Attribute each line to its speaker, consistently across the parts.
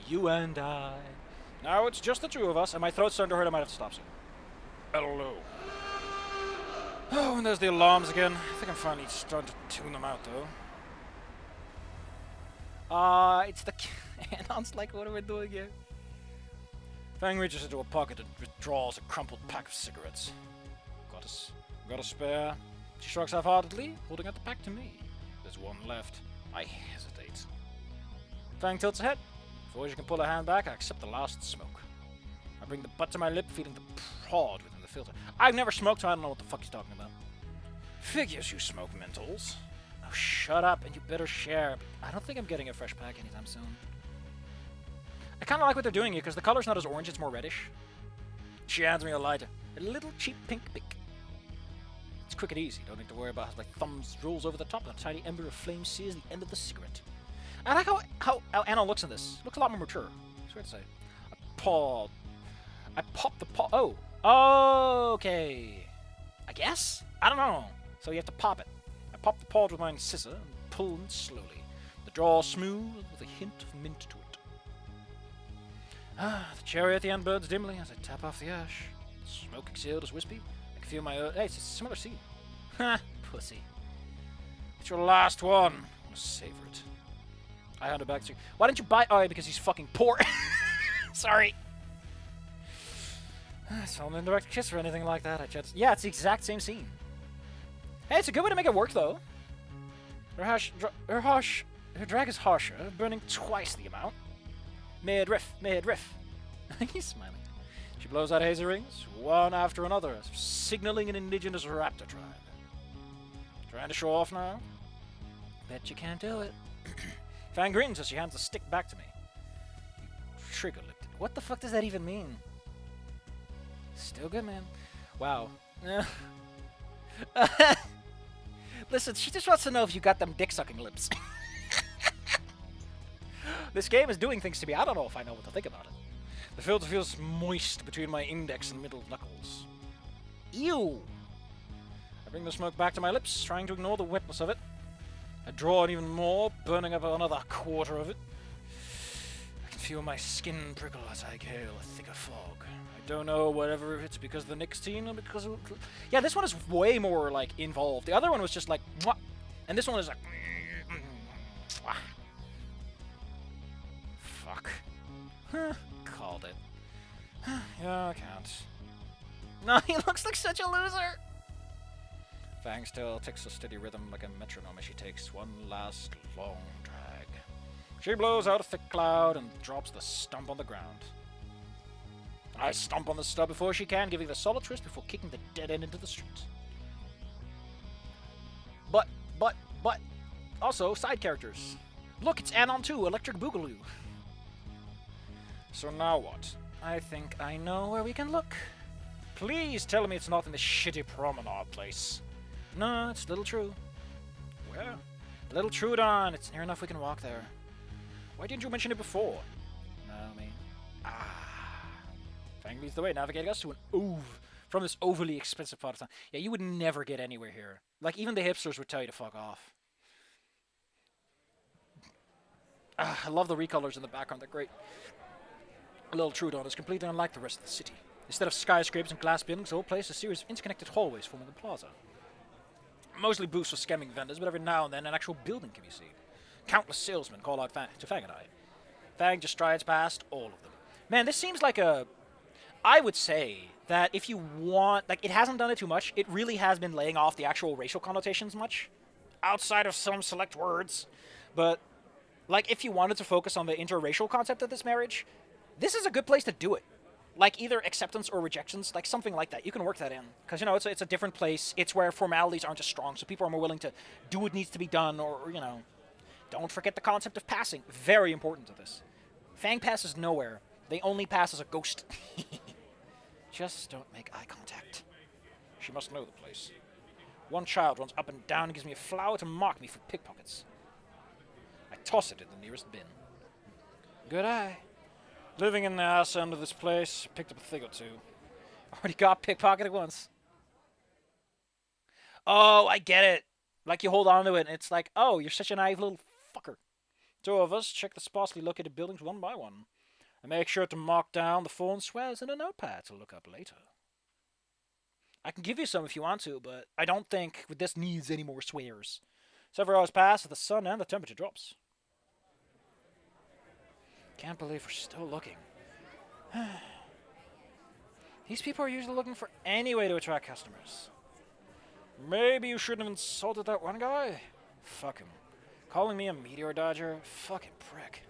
Speaker 1: You and I. Now it's just the two of us, and my throat's starting to hurt. I might have to stop soon. Hello. Oh, and there's the alarms again. I think I'm finally starting to tune them out, though. It's the Anon's like, what are we doing here? Fang reaches into a pocket and withdraws a crumpled pack of cigarettes. Got a spare? She shrugs half-heartedly, holding out the pack to me. There's one left. I hesitate. Fang tilts her head. Before she can pull her hand back, I accept the last smoke. I bring the butt to my lip, feeling the prod within the filter. I've never smoked, so I don't know what the fuck he's talking about. Figures you smoke mentals. Oh, shut up, and you better share. I don't think I'm getting a fresh pack anytime soon. I kind of like what they're doing here, because the color's not as orange, it's more reddish. She hands me a lighter. A little cheap pink pick. It's quick and easy. Don't need to worry about how my thumbs rolls over the top and a tiny ember of flame sears the end of the cigarette. I like how Anna looks in this. Looks a lot more mature. It's weird to say. I pop the paw. Oh. Okay. I guess? I don't know. So you have to pop it. I pop the pod with my scissor and pull it slowly. The draw smooth with a hint of mint to it. The cherry at the end burns dimly as I tap off the ash. The smoke exhaled as wispy. I can feel my hey, it's a similar scene. Ha! Pussy. It's your last one. I'm gonna savor it. I hand it back to you. Why didn't you buy... Oh, because he's fucking poor. Sorry. It's not an indirect kiss or anything like that. Yeah, it's the exact same scene. Hey, it's a good way to make it work, though. Her drag is harsher, burning twice the amount. Mid-riff. He's smiling. She blows out hazy rings, one after another, signaling an indigenous raptor tribe. Trying to show off now? Bet you can't do it. Fang grins as she hands the stick back to me. You trigger-licked it. What the fuck does that even mean? Still good, man. Wow. Listen, she just wants to know if you got them dick-sucking lips. This game is doing things to me. I don't know if I know what to think about it. The filter feels moist between my index and middle knuckles. Ew! I bring the smoke back to my lips, trying to ignore the wetness of it. I draw it even more, burning up another quarter of it. I can feel my skin prickle as I exhale a thicker fog. I don't know whether it's because of the nicotine or because of... Yeah, this one is way more, like, involved. The other one was just like, mwah! And this one is like... Mwah. Fuck. Called it. Yeah, I can't. No, he looks like such a loser! Fang still ticks a steady rhythm like a metronome as she takes one last long drag. She blows out a thick cloud and drops the stump on the ground. I stomp on the stub before she can, giving it a solid twist before kicking the dead end into the street. But, also, side characters. Look, it's Anon 2, Electric Boogaloo. So now what? I think I know where we can look. Please tell me it's not in this shitty promenade place. No, it's Little True. Where? Little Trudon. It's near enough we can walk there. Why didn't you mention it before? No, me. Fang leads the way, navigating us to from this overly expensive part of town. Yeah, you would never get anywhere here. Like, even the hipsters would tell you to fuck off. I love the recolors in the background. They're great. Little Trudon is completely unlike the rest of the city. Instead of skyscrapers and glass buildings, the whole place is a series of interconnected hallways forming the plaza. Mostly booths for scamming vendors, but every now and then an actual building can be seen. Countless salesmen call out to Fang and I. Fang just strides past all of them. Man, this seems like a... I would say that if you want... Like, it hasn't done it too much. It really has been laying off the actual racial connotations much. Outside of some select words. But, like, if you wanted to focus on the interracial concept of this marriage, this is a good place to do it. Like, either acceptance or rejections, like something like that. You can work that in. Because, you know, it's a different place. It's where formalities aren't as strong, so people are more willing to do what needs to be done, or, you know... Don't forget the concept of passing. Very important to this. Fang passes nowhere. They only pass as a ghost. Just don't make eye contact. She must know the place. One child runs up and down and gives me a flower to mock me for pickpockets. I toss it in the nearest bin. Good eye. Living in the ass end of this place, picked up a thing or two. Already got pickpocketed once. Oh, I get it. Like, you hold on to it, and it's like, oh, you're such a naive little fucker. Two of us check the sparsely located buildings one by one, and make sure to mark down the phone swears in a notepad to look up later. I can give you some if you want to, but I don't think this needs any more swears. Several hours pass as the sun and the temperature drops. Can't believe we're still looking. These people are usually looking for any way to attract customers. Maybe you shouldn't have insulted that one guy? Fuck him. Calling me a meteor dodger? Fucking prick.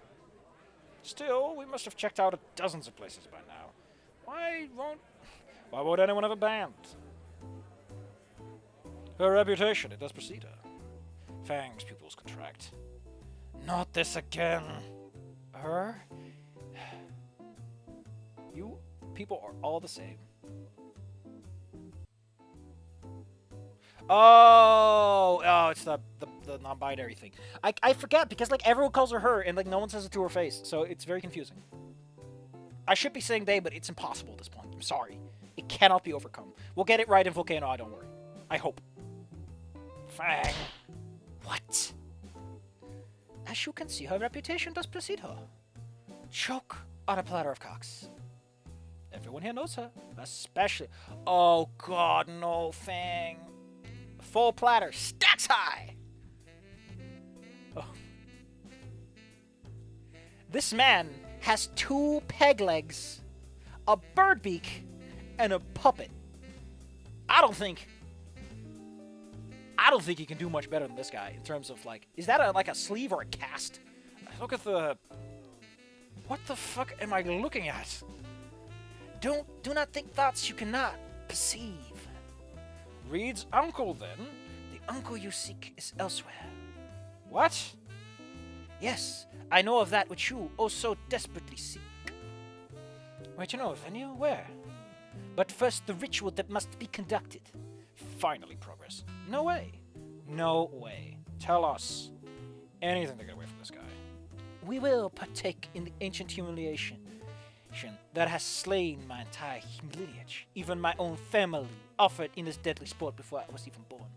Speaker 1: Still, we must have checked out dozens of places by now. Why won't anyone have a band? Her reputation, it does precede her. Fang's pupils contract. Not this again. Her? You people are all the same. Oh, it's the non-binary thing. I forget because like everyone calls her and like no one says it to her face, so it's very confusing. I should be saying they, but it's impossible at this point. I'm sorry. It cannot be overcome. We'll get it right in Volcano Eye, don't worry. I hope. Fang. What? As you can see, her reputation does precede her. Choke on a platter of cocks. Everyone here knows her, especially... Oh god, no, Fang. Full platter, stacks high! Oh. This man has 2 peg legs, a bird beak, and a puppet. I don't think he can do much better than this guy in terms of like... Is that like a sleeve or a cast? Look at the... What the fuck am I looking at? Do not think thoughts you cannot perceive. Reed's uncle, then? The uncle you seek is elsewhere. What? Yes, I know of that which you oh so desperately seek. Wait, you know of any? Where? But first the ritual that must be conducted. Finally, progress. No way. No way. Tell us. Anything to get away from this guy. We will partake in the ancient humiliation that has slain my entire lineage. Even my own family offered in this deadly sport before I was even born.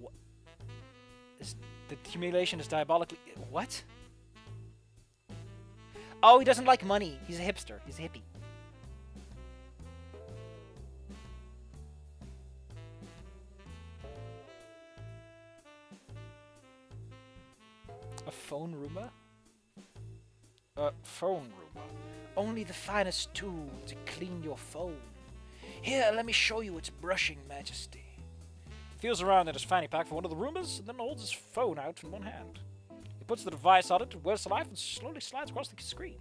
Speaker 1: What? The humiliation is diabolically... What? Oh, he doesn't like money. He's a hipster. He's a hippie. A phone Roomba? A phone Roomba. Only the finest tool to clean your phone. Here, let me show you its brushing majesty. Feels around in his fanny pack for one of the Roombas, and then holds his phone out in one hand. He puts the device on it, wears the life, and slowly slides across the screen.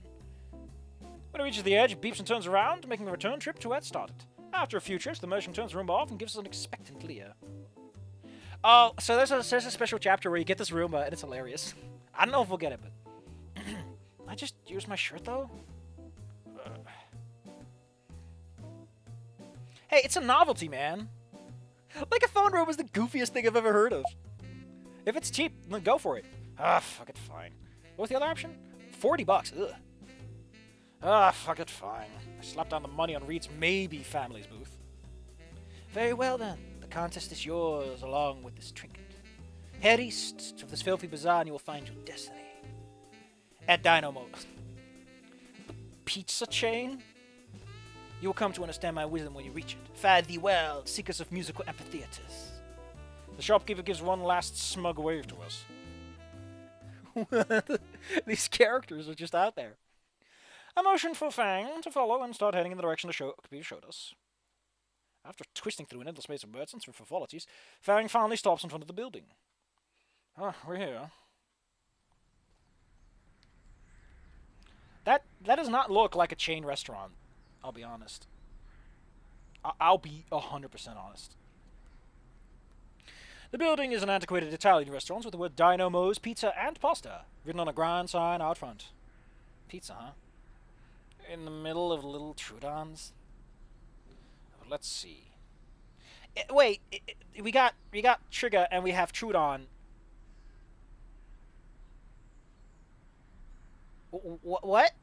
Speaker 1: When it reaches the edge, it beeps and turns around, making the return trip to where it started. After a few trips, the motion turns the Roomba off and gives us an expectant leer. Oh, so there's a special chapter where you get this Roomba, and it's hilarious. I don't know if we'll get it, but... I just used my shirt, though? Hey, it's a novelty, man. Like, a phone Roomba is the goofiest thing I've ever heard of. If it's cheap, then go for it. Ah, fuck it, fine. What's the other option? $40. Ugh. Ah, fuck it, fine. I slapped down the money on Reed's maybe family's booth. Very well, then. The contest is yours, along with this trinket. Head east to this filthy bazaar and you will find your destiny. At Dynamo. Pizza chain? You will come to understand my wisdom when you reach it. Fare thee well, seekers of musical amphitheaters. The shopkeeper gives one last smug wave to us. These characters are just out there. I motioned for Fang to follow and start heading in the direction the shopkeeper showed us. After twisting through an endless maze of merchants and frivolities, Fang finally stops in front of the building. Ah, we're here. That does not look like a chain restaurant, I'll be honest. I'll be 100% honest. The building is an antiquated Italian restaurant with the word Dino's Pizza and Pasta written on a grand sign out front. Pizza, huh? In the middle of little Trudons? Let's see. Wait, we got Trigger and we have Trudon. What?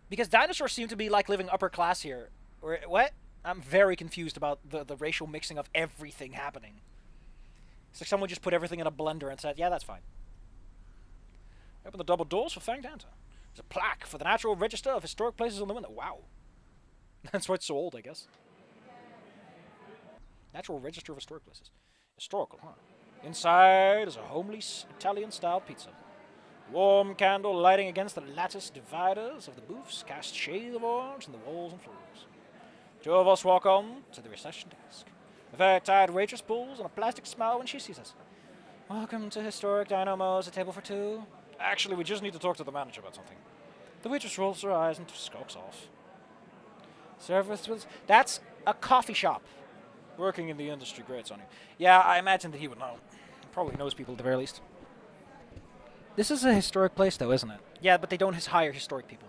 Speaker 1: Because dinosaurs seem to be like living upper class here. Or what? I'm very confused about the racial mixing of everything happening. It's like someone just put everything in a blender and said, yeah, that's fine. Open the double doors for Fanged Anta. There's a plaque for the Natural Register of Historic Places on the window. Wow. That's why it's so old, I guess. Natural Register of Historic Places. Historical, huh? Inside is a homely Italian-style pizza. Warm candle lighting against the lattice dividers of the booths cast shades of orange on the walls and floors. Two of us walk on to the reception desk. A very tired waitress pulls on a plastic smile when she sees us. Welcome to Historic Dynamos, a table for two. Actually, we just need to talk to the manager about something. The waitress rolls her eyes and skulks off. Service with... That's a coffee shop. Working in the industry, great, Sonny. Yeah, I imagine that he would know. He probably knows people at the very least. This is a historic place, though, isn't it? Yeah, but they don't hire historic people.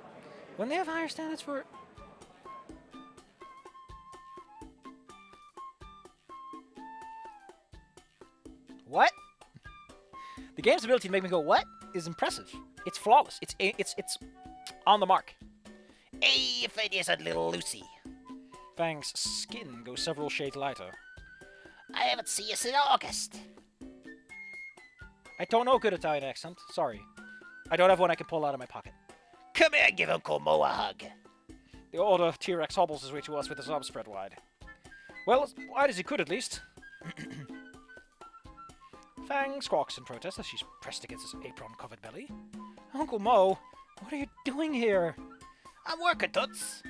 Speaker 1: Wouldn't they have higher standards for... What? The game's ability to make me go, what? Is impressive. It's flawless. It's on the mark.
Speaker 2: Hey, if it isn't little Lucy.
Speaker 1: Fang's skin goes several shades lighter.
Speaker 2: I haven't seen you since August.
Speaker 1: I don't know good Italian accent. Sorry. I don't have one I can pull out of my pocket.
Speaker 2: Come here and give Uncle Mo a hug.
Speaker 1: The older T-Rex hobbles his way to us with his arms spread wide. Well, as wide as he could, at least. Fang squawks in protest as she's pressed against his apron-covered belly. Uncle Mo, what are you doing here?
Speaker 2: I'm working, Toots.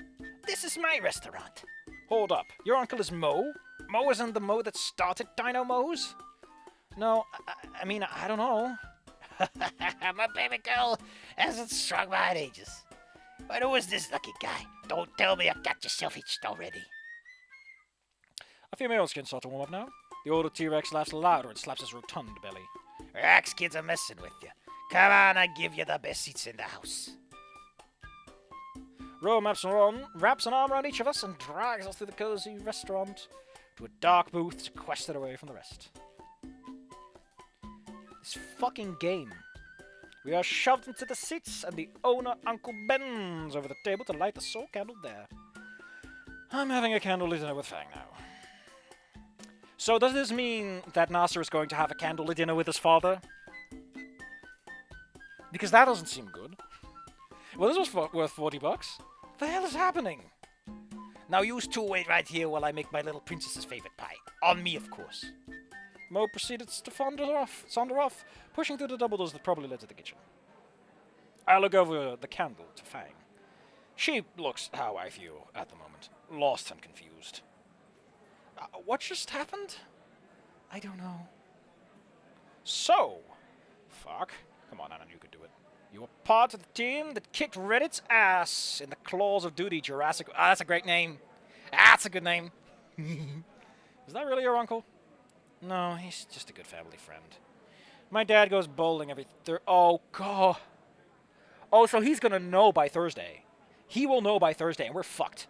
Speaker 2: This is my restaurant.
Speaker 1: Hold up. Your uncle is Mo? Mo isn't the Mo that started Dino Mo's? No, I mean, I don't know.
Speaker 2: My baby girl hasn't struck my ages. But who is this lucky guy? Don't tell me I got yourself hitched already.
Speaker 1: I feel my own skin start to warm up now. The older T-Rex laughs louder and slaps his rotund belly.
Speaker 2: Rex kids are messing with you. Come on, I give you the best seats in the house.
Speaker 1: Ro wraps an arm around each of us and drags us through the cozy restaurant to a dark booth sequestered away from the rest. This fucking game. We are shoved into the seats, and the owner, Uncle, bends over the table to light the sole candle there. I'm having a candlelit dinner with Fang now. So does this mean that Nasser is going to have a candlelit dinner with his father? Because that doesn't seem good. Well, this was worth $40. What the hell is happening?
Speaker 2: Now you two wait right here while I make my little princess's favorite pie. On me, of course.
Speaker 1: Mo proceeded to saunter off, pushing through the double doors that probably led to the kitchen. I look over the candle to Fang. She looks how I feel at the moment, lost and confused. What just happened? I don't know. So, fuck. Come on, Anna, you could do it. You were part of the team that kicked Reddit's ass in the Claws of Duty Jurassic... Ah, that's a great name. That's a good name. Is that really your uncle? No, he's just a good family friend. My dad goes bowling every Oh, God. Oh, so he's gonna know by Thursday. He will know by Thursday, and we're fucked.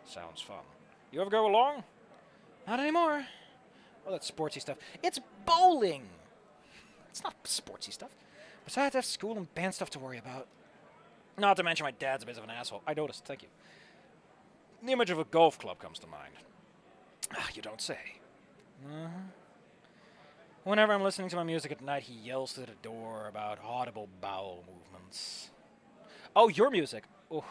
Speaker 1: Sounds fun. You ever go along? Not anymore. Oh, that's sportsy stuff. It's bowling! It's not sportsy stuff. Besides, I have school and band stuff to worry about. Not to mention my dad's a bit of an asshole. I noticed, thank you. The image of a golf club comes to mind. Ah, you don't say. Whenever I'm listening to my music at night, he yells through the door about audible bowel movements. Oh, your music. Oh.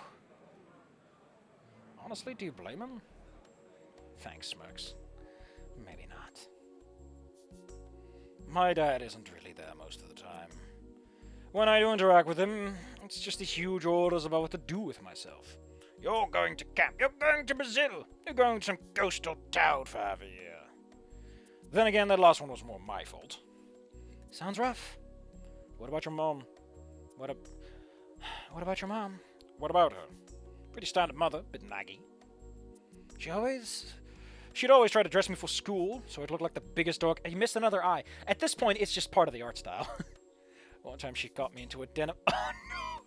Speaker 1: Honestly, do you blame him? Thanks, Smirks. Maybe not. My dad isn't really there most of the time. When I do interact with him, it's just these huge orders about what to do with myself. You're going to camp. You're going to Brazil. You're going to some coastal town for half a year. Then again, that last one was more my fault. Sounds rough. What about your mom? What about your mom? What about her? Pretty standard mother, bit naggy. She'd always try to dress me for school, so I'd look like the biggest dog. He missed another eye. At this point, it's just part of the art style. One time she got me into a denim... Oh, no!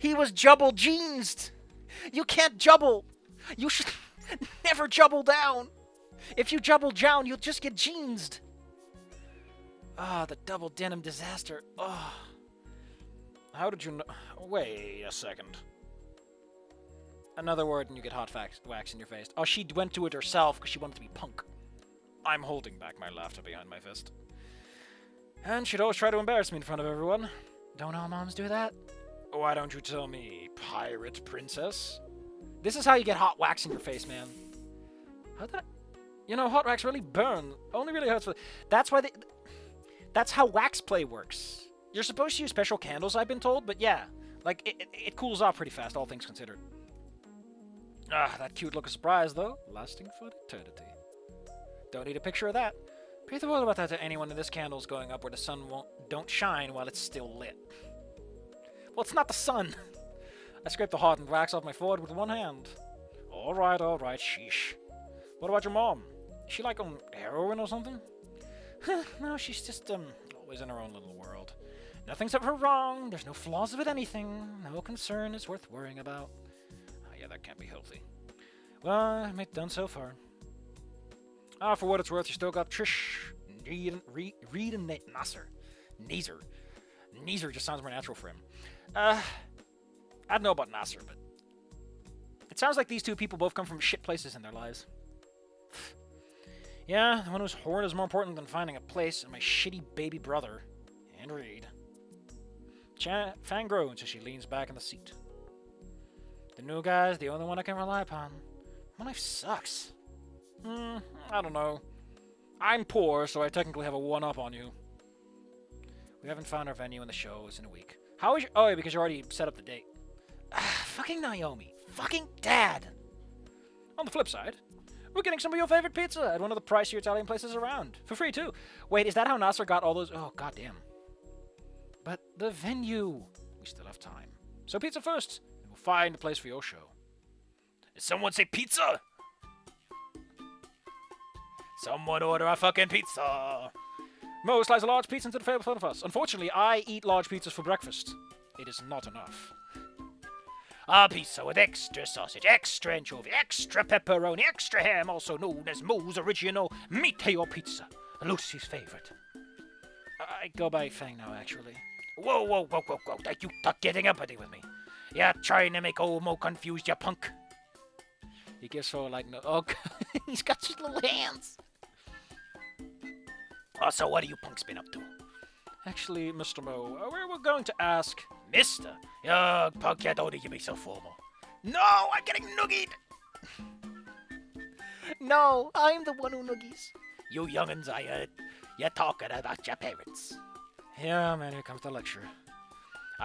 Speaker 1: He was jubble jeansed! You can't jubble! You should never jubble down! If you jubble down, you'll just get jeansed! Ah, the double denim disaster. Oh. How did you know... Wait a second. Another word and you get hot wax in your face. Oh, she went to it herself because she wanted to be punk. I'm holding back my laughter behind my fist. And she'd always try to embarrass me in front of everyone. Don't all moms do that? Why don't you tell me, pirate princess? This is how you get hot wax in your face, man. How did I... You know, hot wax really burn. Only really hurts for... That's why they... That's how wax play works. You're supposed to use special candles, I've been told, but yeah. Like, it cools off pretty fast, all things considered. Ah, that cute look of surprise, though. Lasting for eternity. Don't need a picture of that. Breathe the word about that to anyone in this candle's going up where the sun don't shine while it's still lit. Well, it's not the sun. I scraped the hardened wax off my forehead with one hand. Alright, sheesh. What about your mom? Is she like on heroin or something? No, she's just, always in her own little world. Nothing's ever wrong, there's no flaws with anything, no concern is worth worrying about. Oh yeah, that can't be healthy. Well, I'm done so far. Ah, for what it's worth, you still got Trish, Reed and Nasser. Neezer just sounds more natural for him. I don't know about Nasser, but it sounds like these two people both come from shit places in their lives. Yeah, the one whose horn is more important than finding a place, and my shitty baby brother, and Reed. Fang groans as she leans back in the seat. The new guy's the only one I can rely upon. My life sucks. I don't know. I'm poor, so I technically have a one-up on you. We haven't found our venue in the shows in a week. How is your... Oh, yeah, because you already set up the date. Fucking Naomi. Fucking Dad. On the flip side, we're getting some of your favorite pizza at one of the pricier Italian places around. For free, too. Wait, is that how Nasser got all those... Oh, goddamn. But the venue... We still have time. So pizza first, and we'll find a place for your show. Did someone say pizza? Someone order a fucking pizza. Mo, slice a large pizza into the table in front of us. Unfortunately, I eat large pizzas for breakfast. It is not enough. A pizza with extra sausage, extra anchovy, extra pepperoni, extra ham, also known as Mo's Original Meteor Pizza, Lucy's favorite. I go by Fang now, actually. Whoa. You stop getting uppity with me. You're trying to make old Mo confused, you punk. He gives her like no... Oh, he's got his little hands. Oh, so what have you punks been up to? Actually, Mr. Mo, we were going to ask... Mister? Oh, punk, you don't need to be so formal. No, I'm getting noogied! No, I'm the one who noogies. You young'uns, I heard. You're talking about your parents. Yeah, man, here comes the lecture.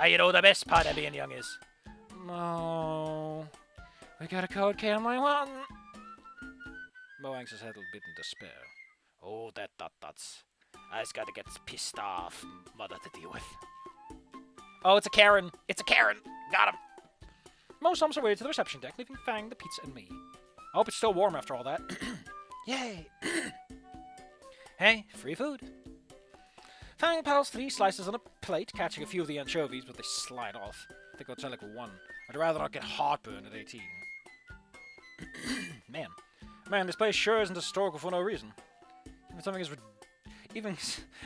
Speaker 1: You know the best part of being young is... No... We got a code can I want. Mo hangs his head a bit in despair. Oh, that's... I just gotta get this pissed off mother to deal with. Oh, it's a Karen! It's a Karen! Got him! Mo stumps her way to the reception deck, leaving Fang, the pizza, and me. I hope it's still warm after all that. Yay! Hey, free food. Fang piles 3 slices on a plate, catching a few of the anchovies, but they slide off. I think I'll try like 1. I'd rather not get heartburn at 18. Man, this place sure isn't historical for no reason. Even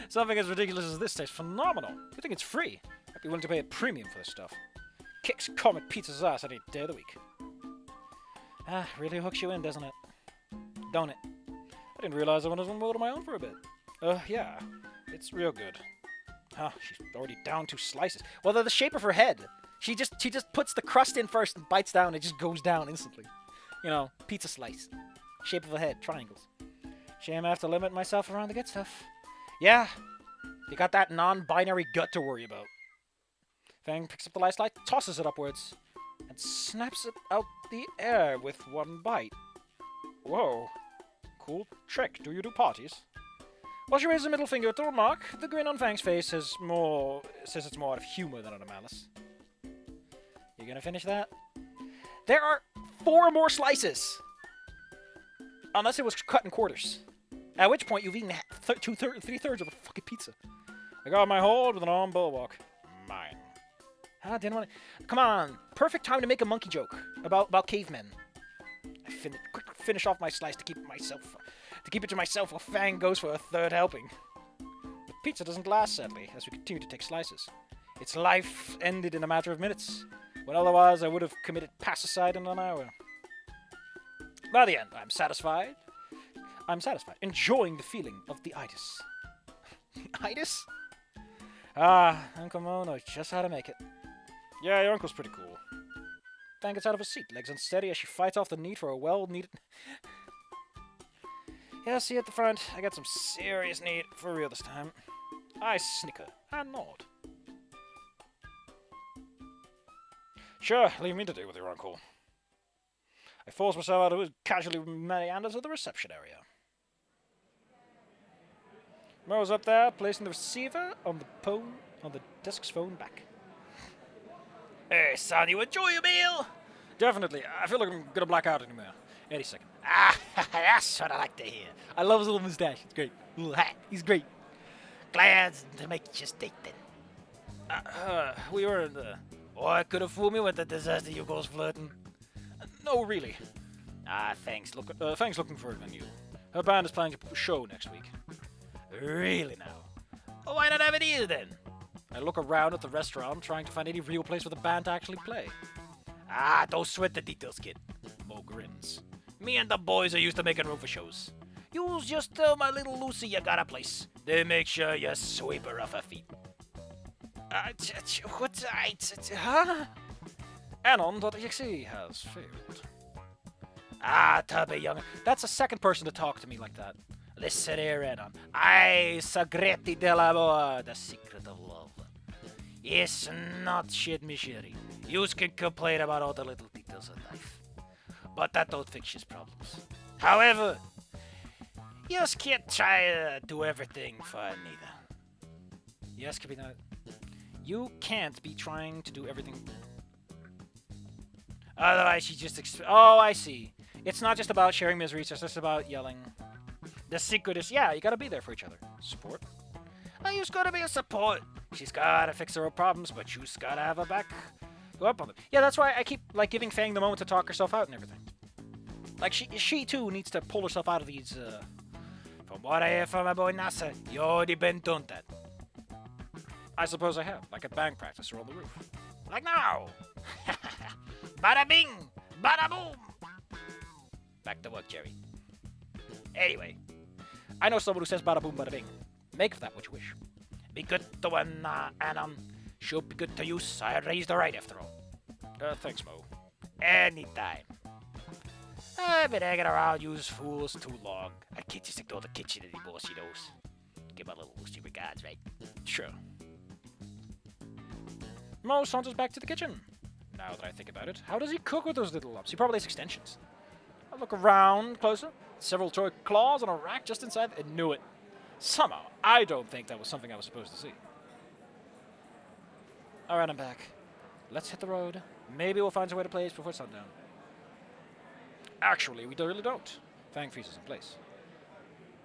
Speaker 1: something as ridiculous as this tastes phenomenal. You think it's free? I'd be willing to pay a premium for this stuff. Kicks Comet Pizza's ass any day of the week. Really hooks you in, doesn't it? Don't it? I didn't realize I wanted one more of my own for a bit. Yeah. It's real good. She's already down 2 slices. Well, they're the shape of her head. She just puts the crust in first and bites down. It just goes down instantly. You know, pizza slice. Shape of a head. Triangles. Shame I have to limit myself around the good stuff. Yeah. You got that non-binary gut to worry about. Fang picks up the last slice, tosses it upwards, and snaps it out the air with 1 bite. Whoa. Cool trick. Do you do parties? While she raises a middle finger to remark, the grin on Fang's face says it's more out of humor than out of malice. You gonna finish that? There are 4 more slices! Unless it was cut in quarters. At which point you've eaten 3/3 of the fucking pizza. I got my hold with an arm bulwark. Mine. Didn't want to... Come on! Perfect time to make a monkey joke about cavemen. I quick finish off my slice to keep it to myself while Fang goes for a 3rd helping. The pizza doesn't last, sadly, as we continue to take slices. Its life ended in a matter of minutes, when otherwise I would have committed patricide in an hour. By the end, I'm satisfied, enjoying the feeling of the itis. Itis? Ah, Uncle Mo knows just how to make it. Yeah, your uncle's pretty cool. Fang gets out of his seat, legs unsteady as she fights off the need for a well-needed... Yeah, see at the front, I got some serious need, for real this time. I snicker and nod. Sure, leave me to deal with your uncle. I force myself out of casually meander to the reception area. Mo's up there, placing the receiver on the desk's phone back. Hey, son, you enjoy your meal? Definitely. I feel like I'm gonna black out any minute. Any second.
Speaker 2: Ah, that's what I like to hear.
Speaker 1: I love his little mustache. It's great. Little hat. He's great.
Speaker 2: Glad to make you state then.
Speaker 1: We were in the...
Speaker 2: Or could have fooled me with the disaster you goes flirting.
Speaker 1: No, really.
Speaker 2: Ah, thanks. Look,
Speaker 1: Fang's looking for a venue. Her band is planning a show next week.
Speaker 2: really now? Oh, why not have it here then?
Speaker 1: I look around at the restaurant, trying to find any real place for the band to actually play.
Speaker 2: Ah, don't sweat the details, kid.
Speaker 1: Mo grins.
Speaker 2: Me and the boys are used to making room for shows. You just tell my little Lucy you got a place. Then make sure you sweep her off her feet.
Speaker 1: Huh? Anon.exe has failed.
Speaker 2: Ah, Tubby, young.
Speaker 1: That's the second person to talk to me like that.
Speaker 2: Listen here, Anon. I segreti dell'amore, the secret of love. It's not shit missionary. You can complain about all the little details of life, but that don't fix his problems. However, you just can't try to do everything for neither.
Speaker 1: Yes, Captain. You can't be trying to do everything.
Speaker 2: Otherwise, you just
Speaker 1: Oh, I see. It's not just about sharing misery, it's just about yelling. The secret is, yeah, you gotta be there for each other. Support.
Speaker 2: I just gotta be a support.
Speaker 1: She's gotta fix her own problems, but you's gotta have her back. Go up on them. Yeah, that's why I keep giving Fang the moment to talk herself out and everything. Like she too needs to pull herself out of these.
Speaker 2: From what I hear from my boy Nasa, you already been done that.
Speaker 1: I suppose I have, like at band practice or on the roof.
Speaker 2: Like now. Bada bing, bada boom. Back to work, Jerry. Anyway,
Speaker 1: I know someone who says bada boom, bada bing. Make of that what you wish.
Speaker 2: Be good to one, Anon. Should be good to you. I raised her right after all.
Speaker 1: Thanks, Mo.
Speaker 2: Anytime. I've been hanging around you fools too long. I can't just ignore the kitchen anymore, she knows. Give my little Lucy regards, right?
Speaker 1: Sure. Mo saunters back to the kitchen. Now that I think about it, how does he cook with those little lumps? He probably has extensions. I look around closer. Several toy claws on a rack just inside. I knew it. Somehow, I don't think that was something I was supposed to see. Alright, I'm back. Let's hit the road. Maybe we'll find some way to play before sundown. Actually, we really don't. Fang freezes in place.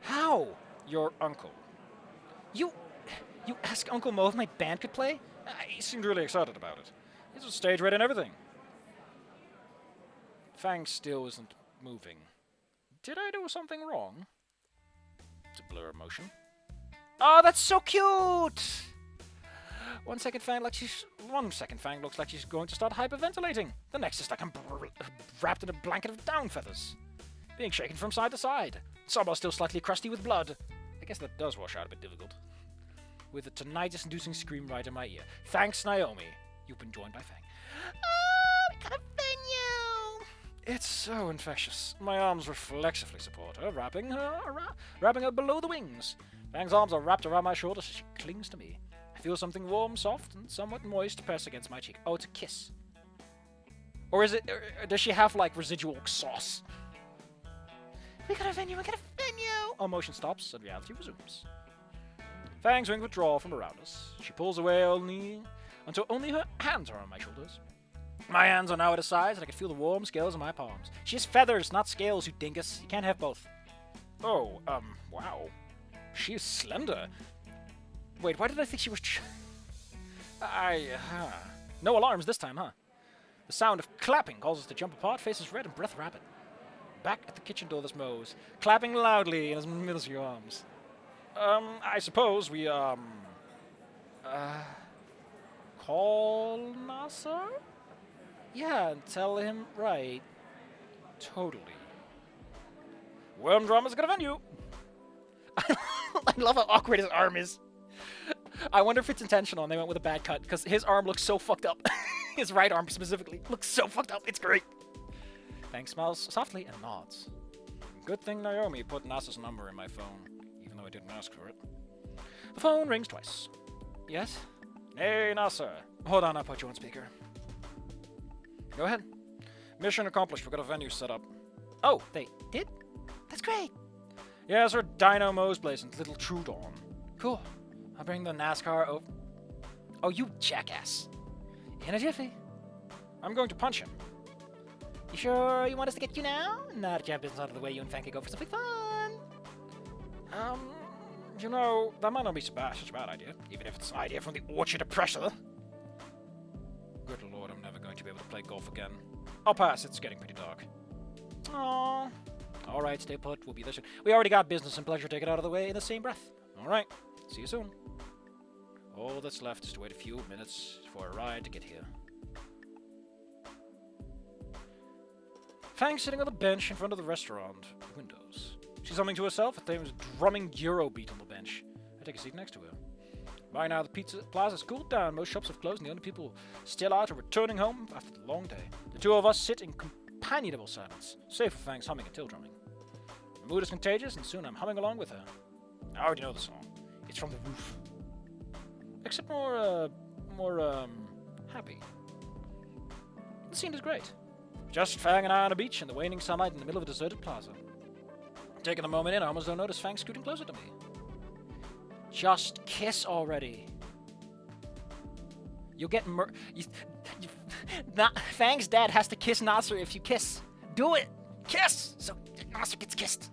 Speaker 1: How? Your uncle. You asked Uncle Mo if my band could play? He seemed really excited about it. He's on stage ready and everything. Fang still isn't moving. Did I do something wrong? It's a blur of motion. Oh, that's so cute! One second Fang looks like she's going to start hyperventilating. The next is like I'm wrapped in a blanket of down feathers, being shaken from side to side. Some are still slightly crusty with blood. I guess that does wash out a bit difficult. With a tinnitus-inducing scream right in my ear. Thanks, Naomi. You've been joined by Fang.
Speaker 2: Oh, we got a venue!
Speaker 1: It's so infectious. My arms reflexively support her, wrapping her below the wings. Fang's arms are wrapped around my shoulders as she clings to me. I feel something warm, soft, and somewhat moist press against my cheek. Oh, it's a kiss. Or is it? Or does she have residual sauce? We got a venue. Our motion stops and reality resumes. Fang's wings withdraw from around us. She pulls away until only her hands are on my shoulders. My hands are now at her sides, and I can feel the warm scales in my palms. She has feathers, not scales, you dingus. You can't have both. Oh, wow. She is slender. Wait, why did I think she was... No alarms this time, huh? The sound of clapping calls us to jump apart, faces red and breath rapid. Back at the kitchen door, there's Mose, clapping loudly in his military arms. I suppose we, call Nasser? Yeah, and tell him, right. Totally. Worm Drama's got a venue. I love how awkward his arm is. I wonder if it's intentional and they went with a bad cut, because his arm looks so fucked up. His right arm specifically looks so fucked up. It's great. Fang smiles softly and nods. Good thing Naomi put Nasa's number in my phone, even though I didn't ask for it. The phone rings twice. Yes? Hey, Nasa. Hold on, I'll put you on speaker. Go ahead. Mission accomplished. We've got a venue set up. Oh, they did? That's great. Yeah, it's our Dino Mo's place in Little Trudon. Cool. I'll bring the NASCAR over. Oh, you jackass. In a jiffy. I'm going to punch him. You sure you want us to get you now? Not to have business out of the way, you and Fang can go for something fun. You know, that might not be such a bad idea, even if it's an idea from the Orchard Oppressor. Good lord, I'm never going to be able to play golf again. I'll pass, it's getting pretty dark. Aww. Alright, stay put, we'll be there soon. We already got business and pleasure taken out of the way in the same breath. Alright, see you soon. All that's left is to wait a few minutes for a ride to get here. Fang's sitting on the bench in front of the restaurant windows. She's humming to herself, a famous drumming Eurobeat on the bench. I take a seat next to her. By now, the pizza plaza's cooled down, most shops have closed, and the only people still out are returning home after the long day. The two of us sit in companionable silence, save for Fang's humming and tail drumming. The mood is contagious, and soon I'm humming along with her. I already know the song. It's from the roof. Except more happy. The scene is great. Just Fang and I on a beach in the waning sunlight in the middle of a deserted plaza. Taking a moment in, I almost don't notice Fang scooting closer to me. Just kiss already. You'll get Fang's dad has to kiss Nasser if you kiss. Do it! Kiss! So Nasser gets kissed.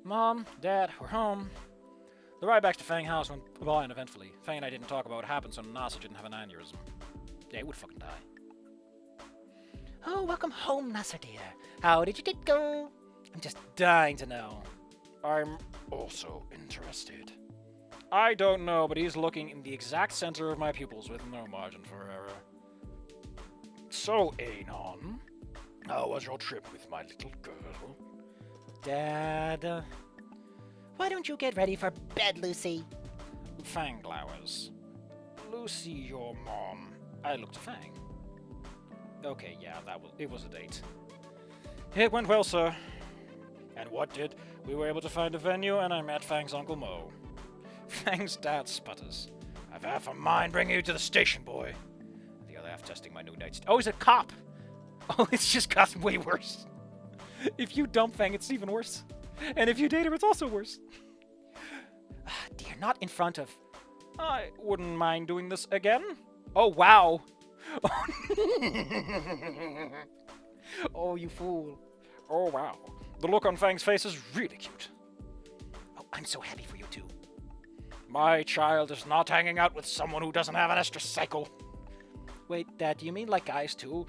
Speaker 1: Mom, Dad, we're home. The ride back to Fang House went by uneventfully. Fang and I didn't talk about what happened, so Nasser didn't have an aneurysm. Yeah, he would fucking die. Oh, welcome home, Nasser dear. How did your date go? I'm just dying to know. I'm also interested. I don't know, but he's looking in the exact center of my pupils with no margin for error. So, Anon, how was your trip with my little girl? Dad, why don't you get ready for bed, Lucy? Fang glowers. Lucy, your mom. I looked at Fang. Okay, yeah, it was a date. It went well, sir. And what did? We were able to find a venue, and I met Fang's Uncle Mo. Fang's dad sputters. I've half a mind bringing you to the station, boy. The other half testing my new nightstand. Oh, he's a cop! Oh, it's just gotten way worse. If you dump Fang, it's even worse. And if you date her, it's also worse. Dear, not in front of... I wouldn't mind doing this again. Oh, wow. Oh, you fool. Oh, wow. The look on Fang's face is really cute. Oh, I'm so happy for you, too. My child is not hanging out with someone who doesn't have an extra cycle. Wait, Dad, do you mean like guys, too?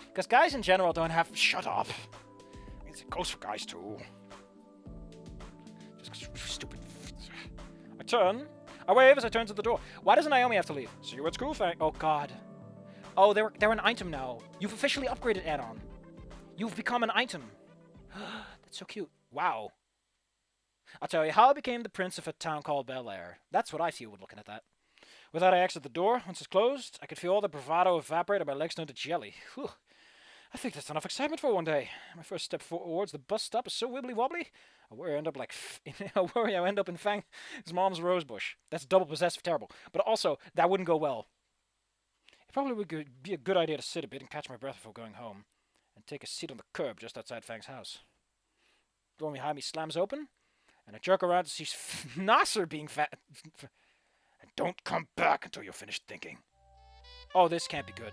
Speaker 1: Because guys in general don't have... Shut up. It goes for guys, too. Just stupid... I wave as I turn to the door. Why doesn't Naomi have to leave? See you at school, Fang. Oh, God. Oh, they're an item now. You've officially upgraded add-on. You've become an item. That's so cute. Wow. I'll tell you how I became the prince of a town called Bel Air. That's what I feel when looking at that. With that, I exit the door. Once it's closed, I could feel all the bravado evaporate and my legs turn to jelly. Whew. I think that's enough excitement for one day. My first step towards the bus stop is so wibbly-wobbly. I worry I end up in Fang's mom's rose bush. That's double possessive terrible. But also, that wouldn't go well. It probably would be a good idea to sit a bit and catch my breath before going home. And take a seat on the curb just outside Fang's house. The door behind me slams open, and I jerk around to see Nasser being fat. And don't come back until you're finished thinking. Oh, this can't be good.